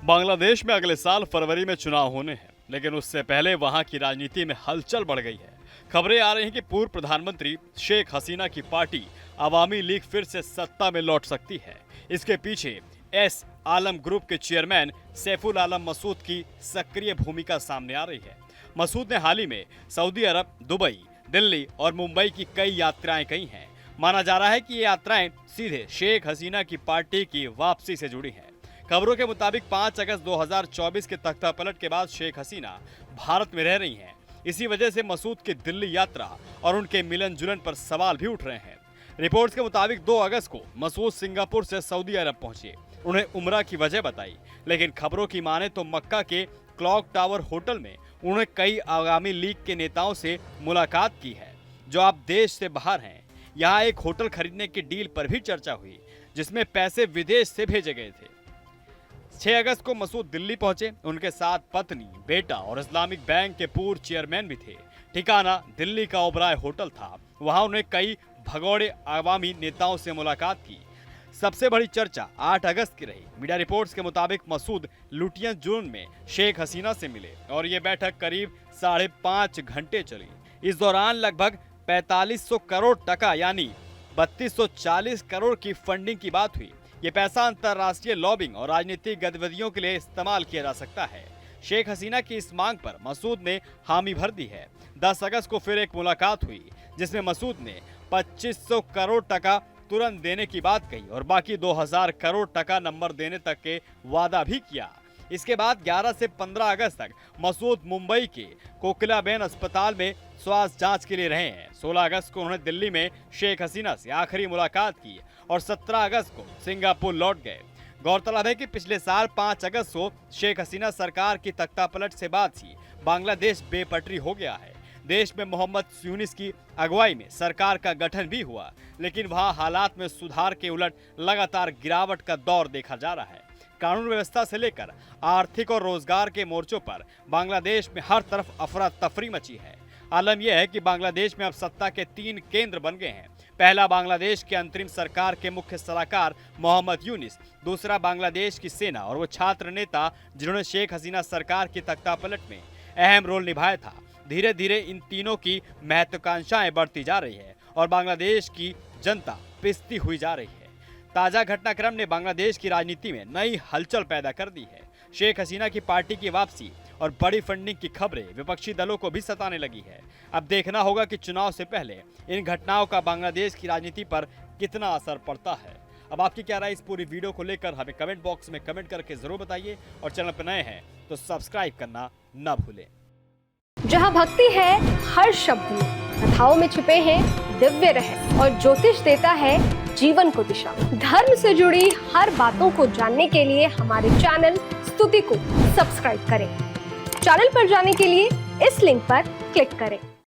बांग्लादेश में अगले साल फरवरी में चुनाव होने हैं, लेकिन उससे पहले वहां की राजनीति में हलचल बढ़ गई है। खबरें आ रही हैं कि पूर्व प्रधानमंत्री शेख हसीना की पार्टी अवामी लीग फिर से सत्ता में लौट सकती है। इसके पीछे एस आलम ग्रुप के चेयरमैन सैफुल आलम मसूद की सक्रिय भूमिका सामने आ रही है। मसूद ने हाल ही में सऊदी अरब, दुबई, दिल्ली और मुंबई की कई यात्राएं की हैं। माना जा रहा है कि ये यात्राएं सीधे शेख हसीना की पार्टी की वापसी से जुड़ी हैं। खबरों के मुताबिक 5 अगस्त 2024 के तख्तापलट के बाद शेख हसीना भारत में रह रही हैं। इसी वजह से मसूद की दिल्ली यात्रा और उनके मिलन जुलन पर सवाल भी उठ रहे हैं। रिपोर्ट्स के मुताबिक 2 अगस्त को मसूद सिंगापुर से सऊदी अरब पहुंचे। उन्हें उम्रा की वजह बताई, लेकिन खबरों की माने तो मक्का के क्लॉक टावर होटल में उन्होंने कई आवामी लीग के नेताओं से मुलाकात की है जो अब देश से बाहर हैं। यहाँ एक होटल खरीदने की डील पर भी चर्चा हुई, जिसमें पैसे विदेश से भेजे गए थे। 6 अगस्त को मसूद दिल्ली पहुंचे। उनके साथ पत्नी, बेटा और इस्लामिक बैंक के पूर्व चेयरमैन भी थे। ठिकाना दिल्ली का ओबराय होटल था। वहां उन्हें कई भगोड़े आवामी नेताओं से मुलाकात की। सबसे बड़ी चर्चा 8 अगस्त की रही। मीडिया रिपोर्ट्स के मुताबिक मसूद लुटियन जोन में शेख हसीना से मिले और ये बैठक करीब 5.5 घंटे चली। इस दौरान लगभग 4500 करोड़ टका यानी 3240 करोड़ की फंडिंग की बात हुई। ये पैसा अंतर्राष्ट्रीय लॉबिंग और राजनीतिक गतिविधियों के लिए इस्तेमाल किया जा सकता है। शेख हसीना की इस मांग पर मसूद ने हामी भर दी है। 10 अगस्त को फिर एक मुलाकात हुई, जिसमें मसूद ने 2500 करोड़ टका तुरंत देने की बात कही और बाकी 2000 करोड़ टका नंबर देने तक के वादा भी किया। इसके बाद 11 से 15 अगस्त तक मसूद मुंबई के कोकिलाबेन अस्पताल में स्वास्थ्य जांच के लिए रहे हैं। 16 अगस्त को उन्होंने दिल्ली में शेख हसीना से आखिरी मुलाकात की और 17 अगस्त को सिंगापुर लौट गए। गौरतलब है कि पिछले साल 5 अगस्त को शेख हसीना सरकार की तख्तापलट से बाद ही बांग्लादेश बेपटरी हो गया है। देश में मोहम्मद यूनिस की अगुवाई में सरकार का गठन भी हुआ, लेकिन वहां हालात में सुधार के उलट लगातार गिरावट का दौर देखा जा रहा है। कानून व्यवस्था से लेकर आर्थिक और रोजगार के मोर्चों पर बांग्लादेश में हर तरफ अफरा तफरी मची है। आलम यह है कि बांग्लादेश में अब सत्ता के 3 केंद्र बन गए हैं। पहला बांग्लादेश के अंतरिम सरकार के मुख्य सलाहकार मोहम्मद यूनिस, दूसरा बांग्लादेश की सेना और वो छात्र नेता जिन्होंने शेख हसीना सरकार की तख्तापलट में अहम रोल निभाया था। धीरे धीरे इन तीनों की महत्वाकांक्षाएं बढ़ती जा रही है और बांग्लादेश की जनता पिसती हुई जा रही है। ताजा घटनाक्रम ने बांग्लादेश की राजनीति में नई हलचल पैदा कर दी है। शेख हसीना की पार्टी की वापसी और बड़ी फंडिंग की खबरें विपक्षी दलों को भी सताने लगी है। अब देखना होगा कि चुनाव से पहले इन घटनाओं का बांग्लादेश की राजनीति पर कितना असर पड़ता है। अब आपकी क्या राय इस पूरी वीडियो को लेकर हमें कमेंट बॉक्स में कमेंट करके जरूर बताइए और चैनल पर नए हैं तो सब्सक्राइब करना न भूलें। जहाँ भक्ति है हर शब्द में, कथाओं में छिपे हैं दिव्य रहस्य और ज्योतिष देता है जीवन को दिशा। धर्म से जुड़ी हर बातों को जानने के लिए हमारे चैनल स्तुति को सब्सक्राइब करें। चैनल पर जाने के लिए इस लिंक पर क्लिक करें।